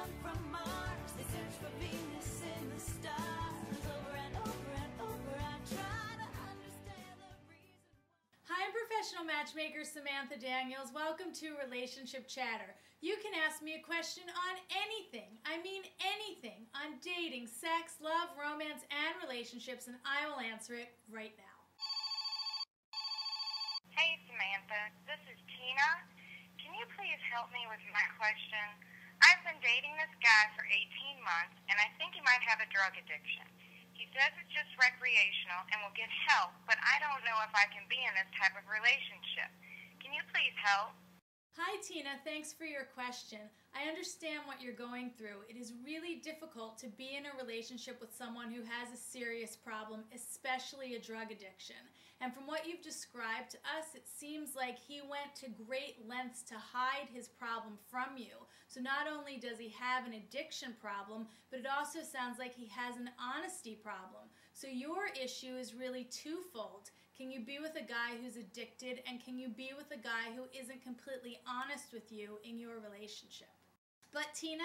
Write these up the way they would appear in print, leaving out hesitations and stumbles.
come from Mars. They search for Venus in the stars. Over and over and over, I try to understand the reason why. Hi, I'm professional matchmaker Samantha Daniels. Welcome to Relationship Chatter. You can ask me a question on anything, I mean anything, on dating, sex, love, romance, and relationships, and I will answer it right now. Hey Samantha, this is Tina. Can you please help me with my question? I've been dating this guy for 18 months and I think he might have a drug addiction. He says it's just recreational and will get help, but I don't know if I can be in this type of relationship. Can you please help? Hi Tina, thanks for your question. I understand what you're going through. It is really difficult to be in a relationship with someone who has a serious problem, especially a drug addiction. And from what you've described to us, it seems like he went to great lengths to hide his problem from you. So not only does he have an addiction problem, but it also sounds like he has an honesty problem. So your issue is really twofold. Can you be with a guy who's addicted, and can you be with a guy who isn't completely honest with you in your relationship? But Tina,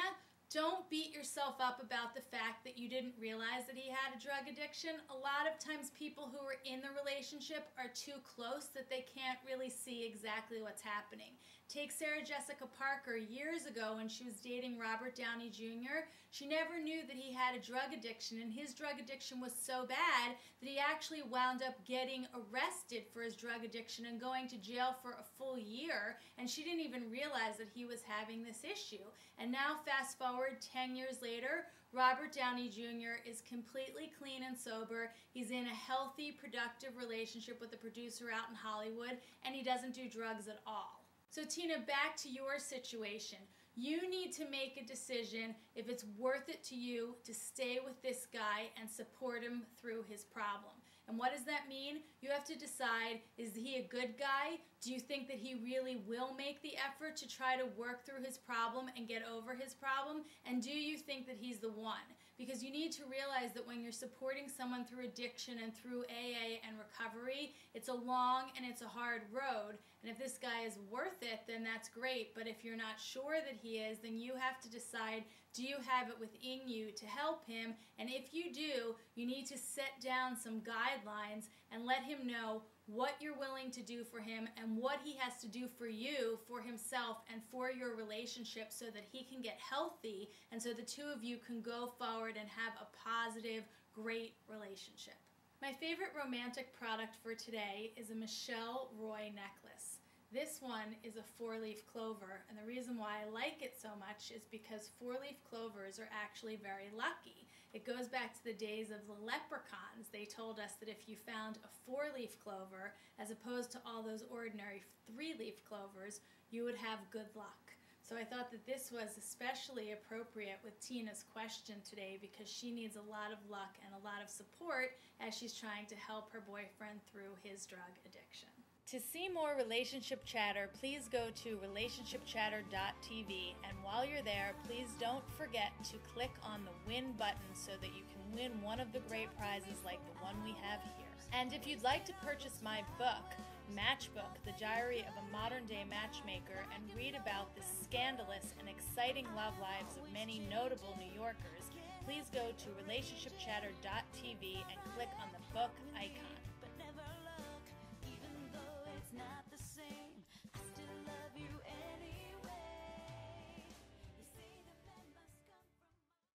don't beat yourself up about the fact that you didn't realize that he had a drug addiction. A lot of times people who are in the relationship are too close that they can't really see exactly what's happening. Take Sarah Jessica Parker years ago when she was dating Robert Downey Junior. She never knew that he had a drug addiction, and his drug addiction was so bad that he actually wound up getting arrested for his drug addiction and going to jail for a full year, and she didn't even realize that he was having this issue. And now fast forward 10 years later, Robert Downey Jr. is completely clean and sober. He's in a healthy, productive relationship with a producer out in Hollywood, and he doesn't do drugs at all. So Tina, back to your situation. You need to make a decision if it's worth it to you to stay with this guy and support him through his problem. And what does that mean? You have to decide, is he a good guy? Do you think that he really will make the effort to try to work through his problem and get over his problem? And do you think that he's the one? Because you need to realize that when you're supporting someone through addiction and through AA and recovery, it's a long and it's a hard road. And if this guy is worth it, then that's great. But if you're not sure that he is, then you have to decide, do you have it within you to help him? And if you do, you need to set down some guidelines and let him know what you're willing to do for him and what he has to do for you, for himself, and for your relationship so that he can get healthy and so the two of you can go forward and have a positive, great relationship. My favorite romantic product for today is a Michelle Roy necklace. This one is a 4-leaf clover, and the reason why I like it so much is because 4-leaf clovers are actually very lucky. It goes back to the days of the leprechauns. They told us that if you found a 4-leaf clover, as opposed to all those ordinary 3-leaf clovers, you would have good luck. So I thought that this was especially appropriate with Tina's question today because she needs a lot of luck and a lot of support as she's trying to help her boyfriend through his drug addiction. To see more Relationship Chatter, please go to relationshipchatter.tv, and while you're there, please don't forget to click on the win button so that you can win one of the great prizes like the one we have here. And if you'd like to purchase my book, Matchbook, The Diary of a Modern-Day Matchmaker, and read about the scandalous and exciting love lives of many notable New Yorkers, please go to relationshipchatter.tv and click on the book icon.